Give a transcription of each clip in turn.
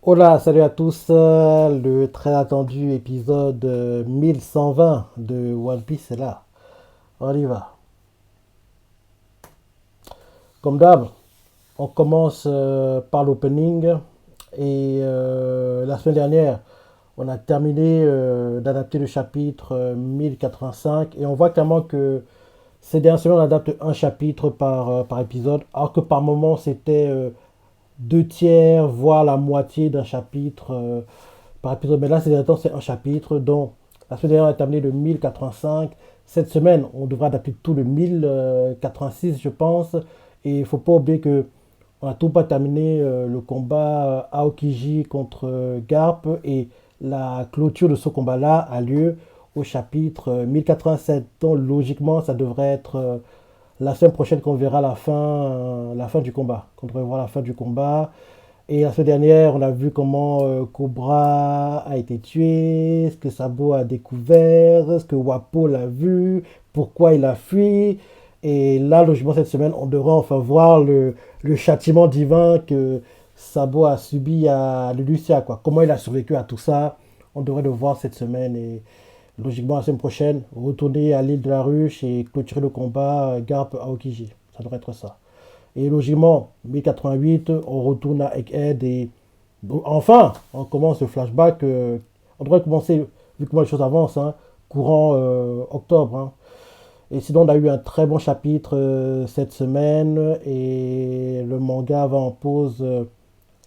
Hola, salut à tous. Le très attendu épisode 1120 de One Piece est là. On y va. Comme d'hab, on commence par l'opening. Et la semaine dernière, on a terminé d'adapter le chapitre 1085. Et on voit clairement que ces dernières semaines, on adapte un chapitre par épisode. Alors que par moment, c'était deux tiers, voire la moitié d'un chapitre par épisode. Mais là, c'est un chapitre. Donc, la semaine dernière, on a terminé le 1085. Cette semaine, on devra adapter tout le 1086, je pense. Et il ne faut pas oublier que on n'a tout pas terminé le combat Aokiji contre Garp. Et la clôture de ce combat-là a lieu au chapitre 1087. Donc, logiquement, ça devrait être la semaine prochaine qu'on verra la fin du combat. Qu'on devrait voir la fin du combat. Et la semaine dernière, on a vu comment Cobra a été tué, ce que Sabo a découvert, ce que Wapo l'a vu, pourquoi il a fui. Et là, logiquement, cette semaine, on devrait enfin voir le châtiment divin que Sabo a subi à Lucia, quoi. Comment il a survécu à tout ça, on devrait le voir cette semaine. Et logiquement, la semaine prochaine, retourner à l'île de la Ruche et clôturer le combat Garp Aokiji. Ça devrait être ça. Et logiquement, 1088, on retourne à Egghead et enfin, on commence le flashback. On devrait commencer, vu comment les choses avancent, hein, courant octobre. Hein. Et sinon, on a eu un très bon chapitre cette semaine et le manga va en pause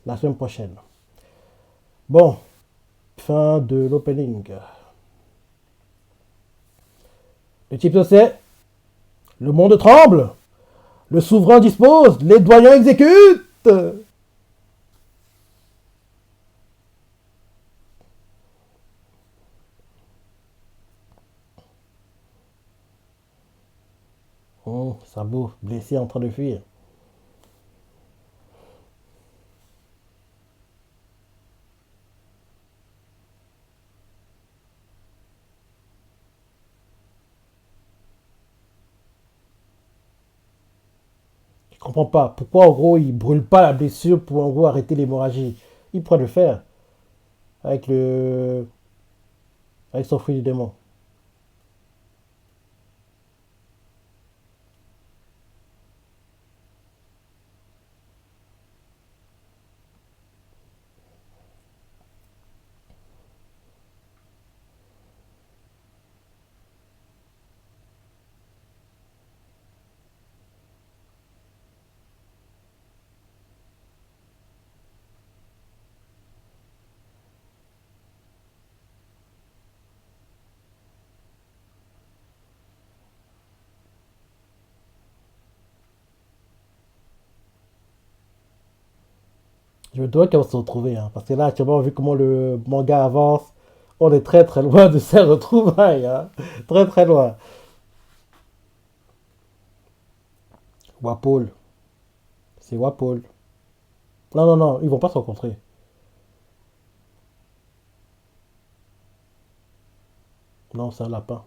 la semaine prochaine. Bon, fin de l'opening. Le titre c'est Le monde tremble, le souverain dispose, les doyens exécutent. Sabo, blessé en train de fuir. Je comprends pas. Pourquoi en gros il brûle pas la blessure pour en gros arrêter l'hémorragie. Il pourrait le faire avec le avec son fruit du démon. Je me dois qu'elles vont se retrouver, hein, parce que là actuellement vu comment le manga avance, on est très très loin de ces retrouvailles, hein. Très très loin. Wapol, c'est Wapol. Non non non, ils vont pas se rencontrer. Non, c'est un lapin.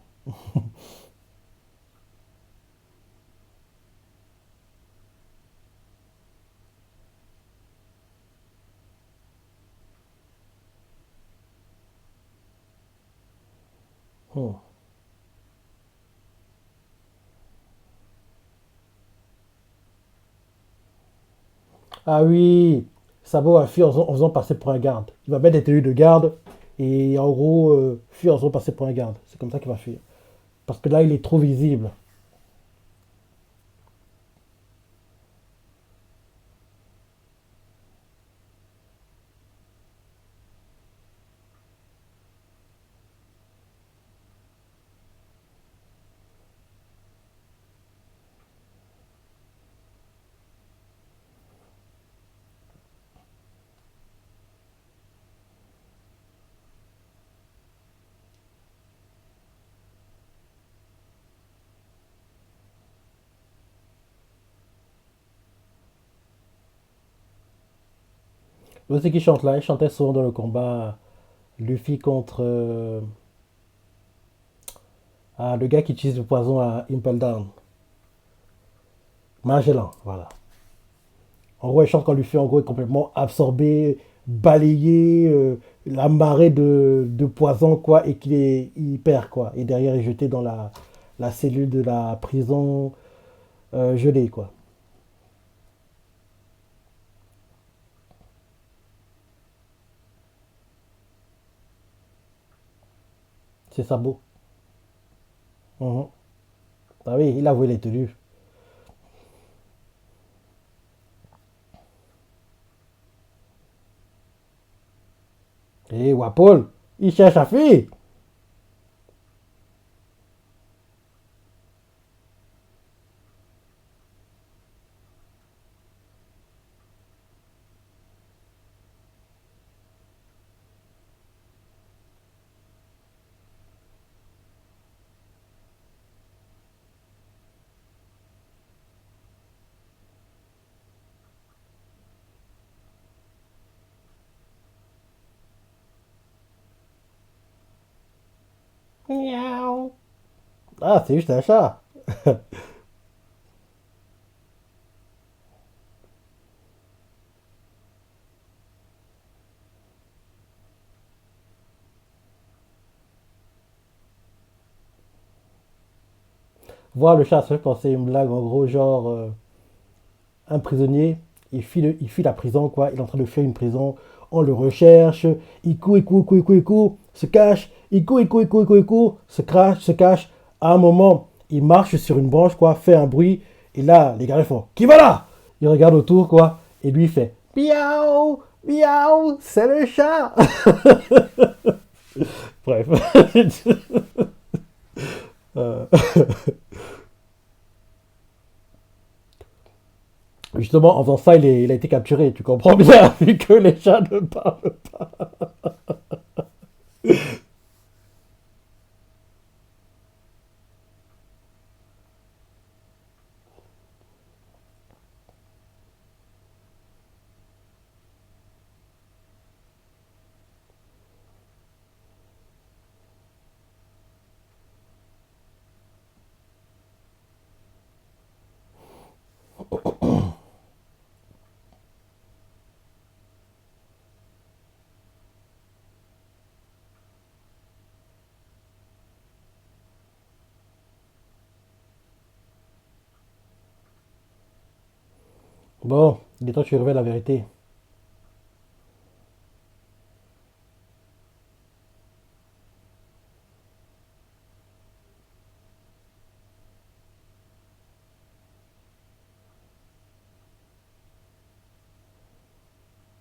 Hmm. Ah oui, Sabo a fui en faisant passer pour un garde. Il va mettre des tenues de garde et en gros fuir en faisant passer pour un garde. C'est comme ça qu'il va fuir. Parce que là, il est trop visible. Aussi qui chante là, il chantait souvent dans le combat Luffy contre le gars qui utilise le poison à Impel Down. Magellan, voilà. En gros, il chante quand Luffy en gros est complètement absorbé balayer la marée de poison, quoi, et il perd, quoi. Et derrière, il est jeté dans la cellule de la prison gelée, quoi. C'est ça beau. Mhm. Ah oui, il a volé les tenues. Et Wapol, il cherche à fuir. Miaou. Ah, c'est juste un chat. Voir le chat, ça fait penser à une blague en gros, genre un prisonnier, il fuit la prison, quoi. Il est en train de fuir une prison. On le recherche. Il court, il court, il court, il court, il court, se cache. Il court, il court, il court, il court, il court, se crache, se cache. À un moment, il marche sur une branche, quoi, fait un bruit. Et là, les gars font qui va là? Il regarde autour, quoi. Et lui, il fait miaou, miaou, c'est le chat. Bref. Euh, Justement, en faisant ça, il a été capturé. Tu comprends bien, vu que les chats ne parlent Bon, il est temps que tu révèles la vérité.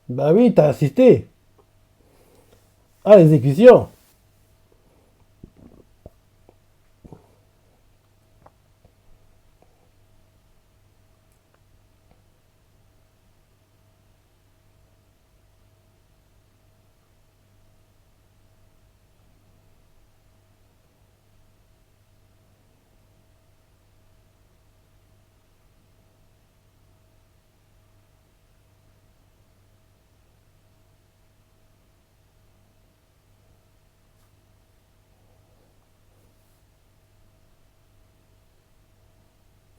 Bah oui, t'as assisté à l'exécution.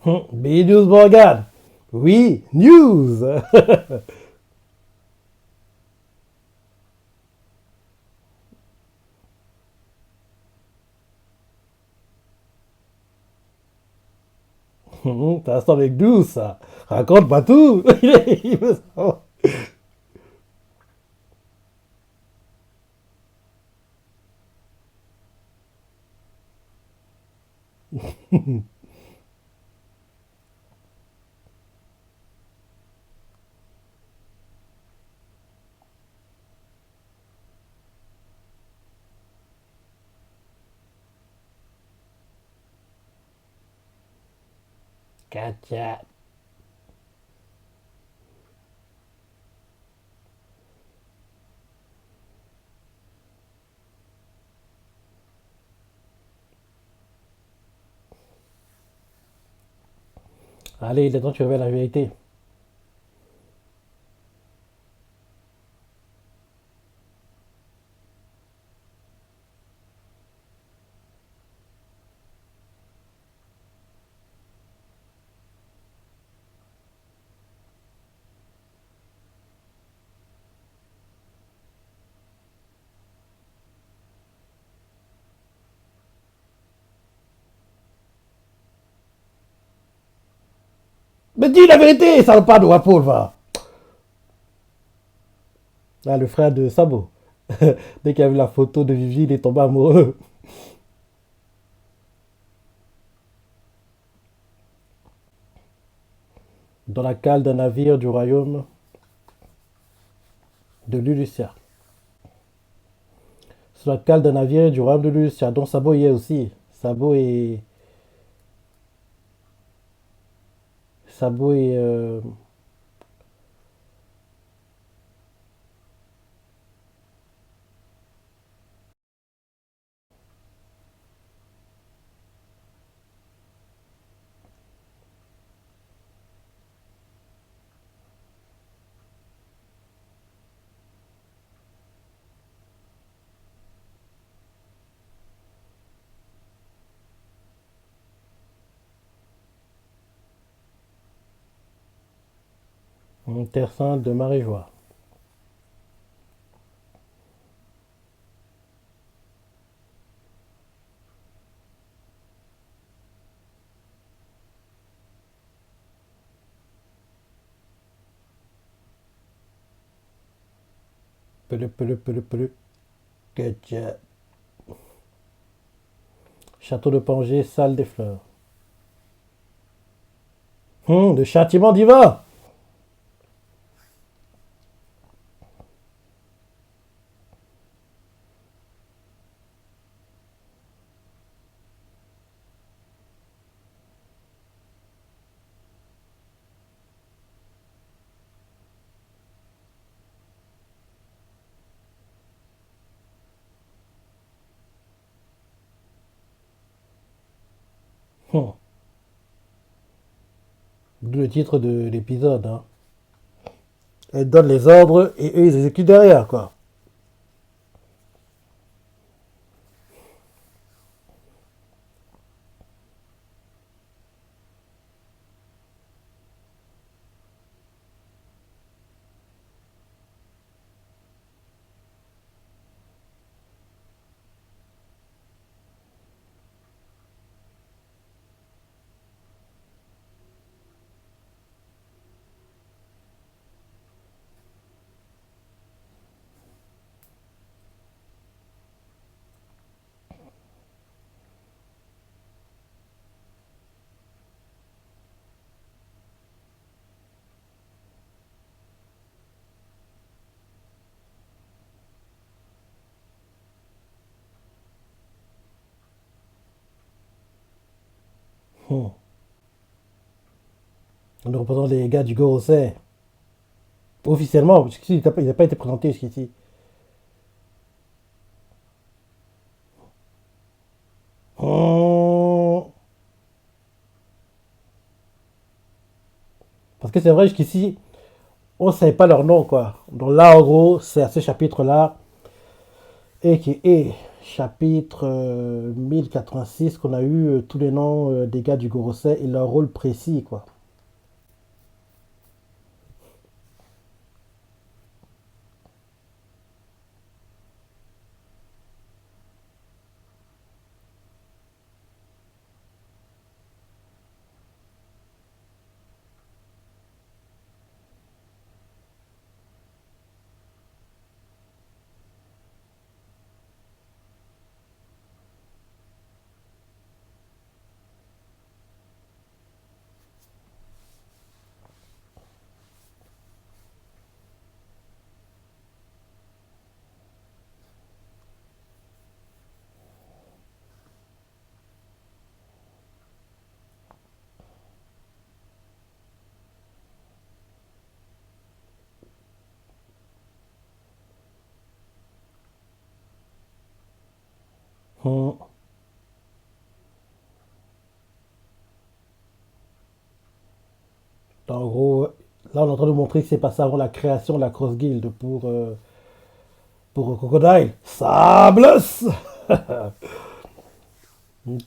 B-News Morgan. Oui, news. T'as un avec nous, ça. Raconte-moi tout. Il veut savoir. Katia. Allez, il est temps que tu révèles la vérité. Mais dis la vérité, ça va pas de Wapol, va. Ah, le frère de Sabo. Dès qu'il a vu la photo de Vivi, il est tombé amoureux. Dans la cale d'un navire du royaume de Lulusia. Sur la cale d'un navire du royaume de Lulusia, dont Sabo y est aussi. Sabo est terre sainte de Marie-Joie. Peleu, peleu, peleu, peleu. Château de Pangée, salle des fleurs. Le châtiment divin. D'où le titre de l'épisode. Hein. Elle donne les ordres et eux ils exécutent derrière quoi. Hmm. Nous représentons les gars du Gorosei. Officiellement, parce qu'il n'a pas été présenté jusqu'ici. Hmm. Parce que c'est vrai jusqu'ici, on ne savait pas leur nom quoi. Donc là en gros, c'est à ce chapitre-là, et qui est chapitre 1086 qu'on a eu tous les noms des gars du Gorosei et leur rôle précis quoi. Hmm. En gros, là on est en train de montrer que c'est passé avant la création de la Cross Guild pour Crocodile. Sables.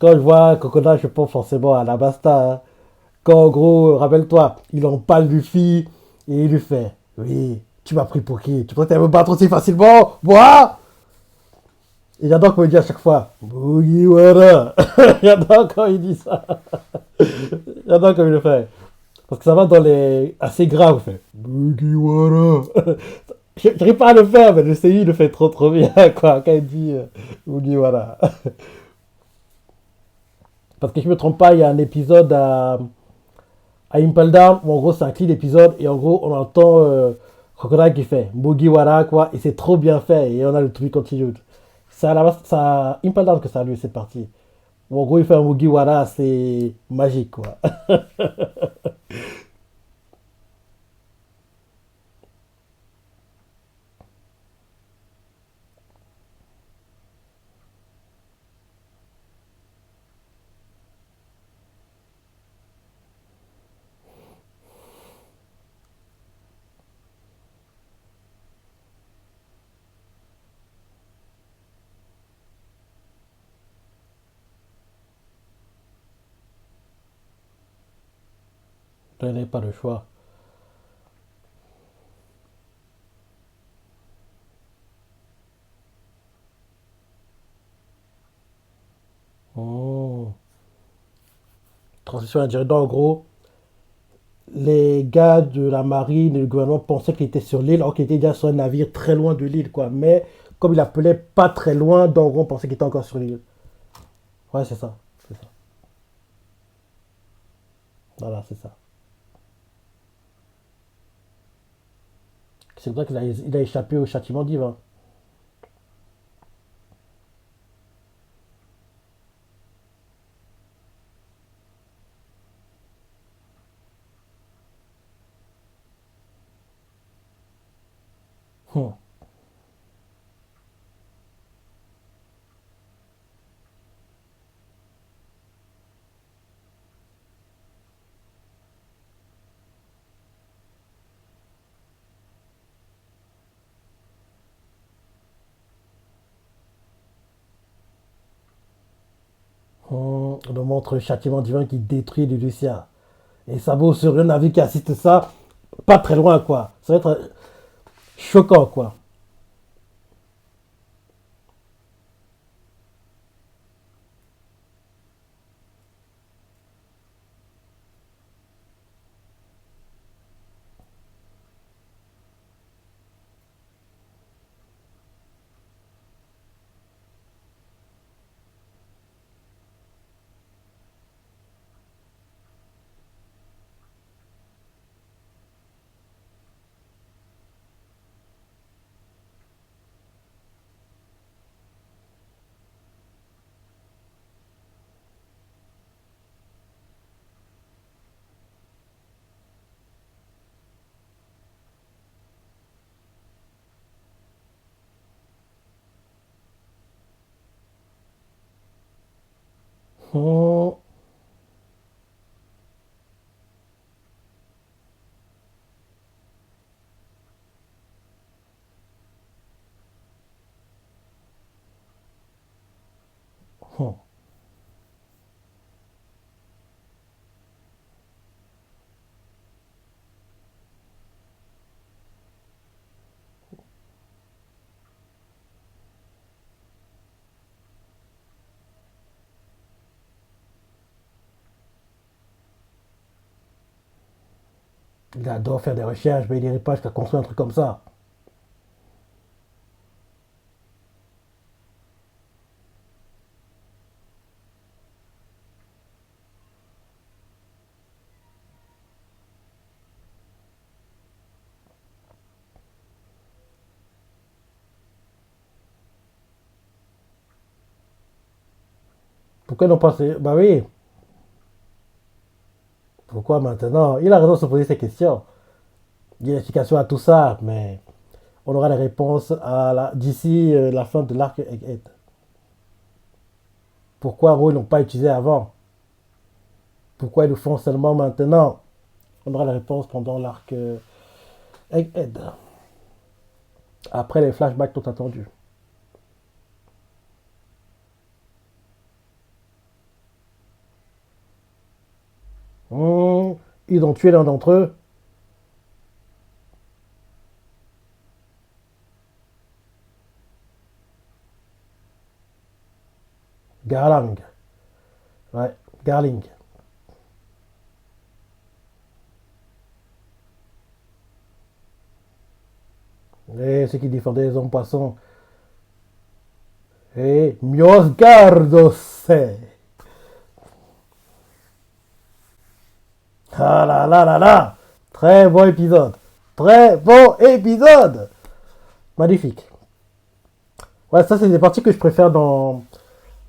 Quand je vois Crocodile, je pense forcément à la Basta. Hein. Quand en gros, rappelle-toi, il en parle Luffy et il lui fait oui, tu m'as pris pour qui? Tu crois que tu me battre aussi facilement? Moi? Et j'adore quand il dit à chaque fois Mugiwara. J'adore quand il dit ça. J'adore quand il le fait. Parce que ça va dans les assez grave. Fait Mugiwara. J'arrive pas à le faire, mais le CI le fait trop trop bien, quoi, quand il dit Mugiwara. Parce que je me trompe pas, il y a un épisode à Impel Down où en gros c'est un clip d'épisode et en gros on entend Crocodile qui fait Mugiwara, quoi, et c'est trop bien fait et on a le truc continue. C'est à la base, c'est à Impel Down que ça a lieu cette partie. Où en gros il fait un Mugiwara, c'est magique, quoi. Je n'ai pas le choix. Oh. Transition indirecte, en gros, les gars de la marine et le gouvernement pensaient qu'il était sur l'île, alors qu'il était déjà sur un navire très loin de l'île, quoi. Mais comme il appelait pas très loin, donc on pensait qu'il était encore sur l'île. Ouais, c'est ça. C'est ça. Voilà, c'est ça. C'est vrai qu'il a échappé au châtiment divin. Hum. On nous montre le châtiment divin qui détruit les Lucia. Et ça vaut sur un navire qui assiste ça, pas très loin, quoi. Ça va être choquant, quoi. Hum. Hum. Il adore faire des recherches, mais il n'irait pas jusqu'à construire un truc comme ça. Pourquoi ils n'ont pas... Bah oui, pourquoi maintenant? Il a raison de se poser ces questions. Il y a une explication à tout ça, mais on aura les réponses d'ici la fin de l'arc Egghead. Pourquoi ils ne l'ont pas utilisé avant? Pourquoi ils le font seulement maintenant? On aura la réponse pendant l'arc Egghead. Après les flashbacks tout attendus. Ils ont tué l'un d'entre eux. Garlang. Ouais, Garling. Et ceux qui défendaient les hommes poissons. Et Miosgardos. Ah là là là là. Très bon épisode. Très bon épisode. Magnifique. Ouais, ça c'est des parties que je préfère dans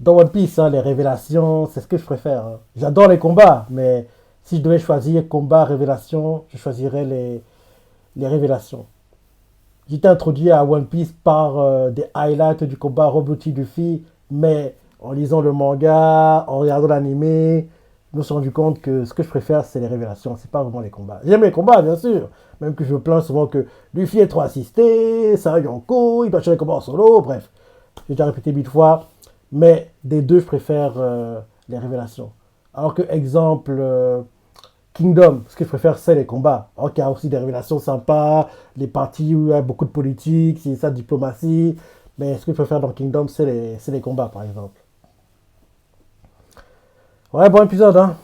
One Piece, hein, les révélations, c'est ce que je préfère, hein. J'adore les combats, mais si je devais choisir combat, révélation, je choisirais les révélations. J'étais introduit à One Piece par des highlights du combat Roboti Luffy, mais en lisant le manga, en regardant l'animé, je me suis rendu compte que ce que je préfère, c'est les révélations, c'est pas vraiment les combats. J'aime les combats, bien sûr, même que je me plains souvent que Luffy est trop assisté, Sarah Yonko, il doit faire les combats en solo, bref. J'ai déjà répété 1000 fois, mais des deux, je préfère les révélations. Alors que, exemple, Kingdom, ce que je préfère, c'est les combats. Alors qu'il y a aussi des révélations sympas, les parties où il y a beaucoup de politique, c'est ça, diplomatie. Mais ce que je préfère dans Kingdom, c'est les combats, par exemple. Ouais, bon épisode, hein.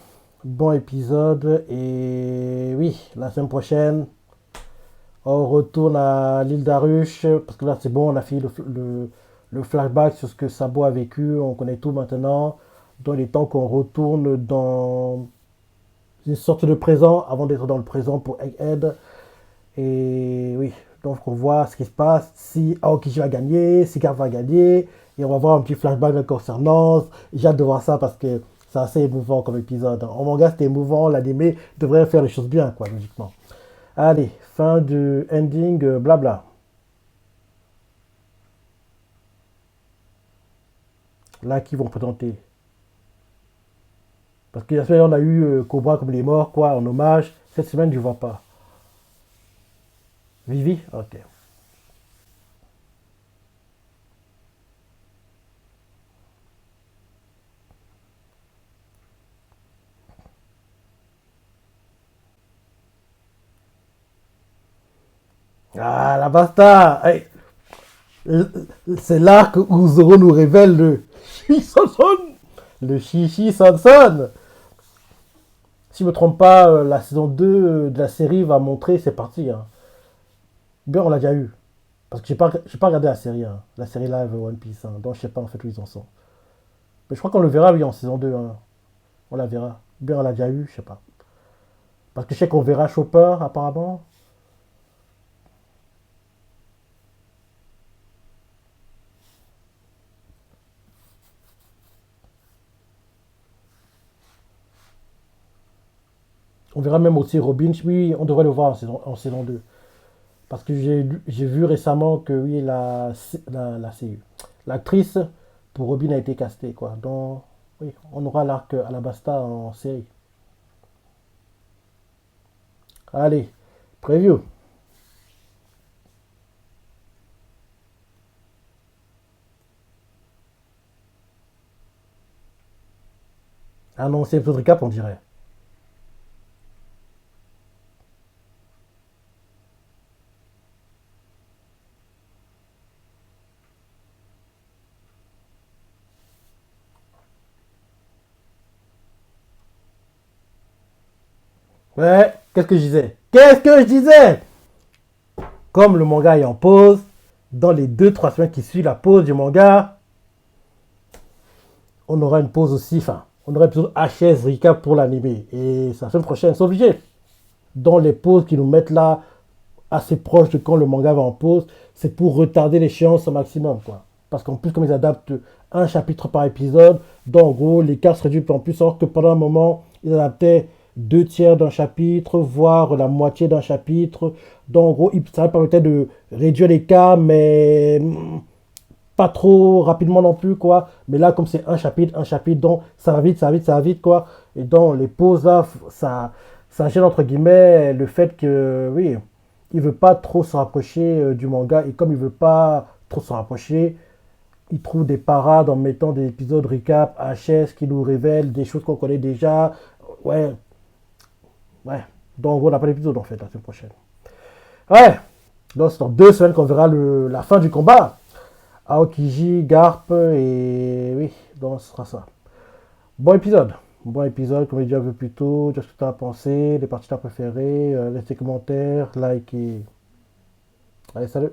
Bon épisode. Et oui, la semaine prochaine, on retourne à l'île d'Arush. Parce que là, c'est bon, on a fini le flashback sur ce que Sabo a vécu. On connaît tout maintenant. Donc, il est temps qu'on retourne dans une sorte de présent avant d'être dans le présent pour Egghead. Et oui, donc on voit ce qui se passe, si Aokiji va gagner, si Garp va gagner, et on va voir un petit flashback de concernance. J'ai hâte de voir ça parce que c'est assez émouvant comme épisode. En manga, c'était émouvant, l'animé devrait faire les choses bien, quoi, logiquement. Allez, fin du ending, blabla. Là, qui vont présenter. Parce que la semaine, on a eu Cobra comme les morts, quoi, en hommage. Cette semaine, je ne vois pas. Vivi? Ok. Ah, la basta! Hey, c'est là que Zoro nous révèle le Shisanson. Le Shishi Sanson. Si je ne me trompe pas, la saison 2 de la série va montrer, c'est parti, hein. Bien, on l'a déjà eu. Parce que j'ai pas regardé la série, hein. La série live One Piece, hein. Donc je sais pas en fait où ils en sont. Mais je crois qu'on le verra, oui, en saison 2, hein. On la verra. Bien, on l'a déjà eu, je sais pas. Parce que je sais qu'on verra Chopper, apparemment. On verra même aussi Robin. Oui, on devrait le voir en saison 2. Parce que j'ai vu récemment que oui, la CU, l'actrice pour Robin a été castée, quoi. Donc, oui, on aura l'arc Alabasta en série. Allez, preview. Ah non, c'est épisode recap, on dirait. Ouais, qu'est-ce que je disais? Qu'est-ce que je disais? Comme le manga est en pause, dans les 2 3 semaines qui suivent la pause du manga, on aura une pause aussi, enfin, on aura un épisode HS recap pour l'animé. Et c'est la semaine prochaine, c'est obligé. Dans les pauses qui nous mettent là, assez proche de quand le manga va en pause, c'est pour retarder l'échéance au maximum, quoi. Parce qu'en plus, comme ils adaptent un chapitre par épisode, donc en gros, l'écart se réduit de plus en plus, alors que pendant un moment, ils adaptaient 2 tiers d'un chapitre, voire la moitié d'un chapitre. Donc en gros, ça permettait de réduire l'écart, mais pas trop rapidement non plus, quoi. Mais là, comme c'est un chapitre, donc ça va vite, ça va vite, ça va vite, quoi. Et donc les pauses là, ça gêne entre guillemets le fait que, oui, il veut pas trop se rapprocher du manga. Et comme il veut pas trop se rapprocher, il trouve des parades en mettant des épisodes recap HS qui nous révèlent des choses qu'on connaît déjà. Ouais, ouais. Donc en gros, on n'a pas d'épisode en fait la semaine prochaine. Ouais. Donc c'est dans 2 semaines qu'on verra la fin du combat. Aokiji, Garp et oui, donc ce sera ça. Bon épisode. Bon épisode, comme j'ai déjà vu plus tôt. Dis ce que tu as pensé, les parties que tu as préférées, laisse tes commentaires, like et. Allez, salut!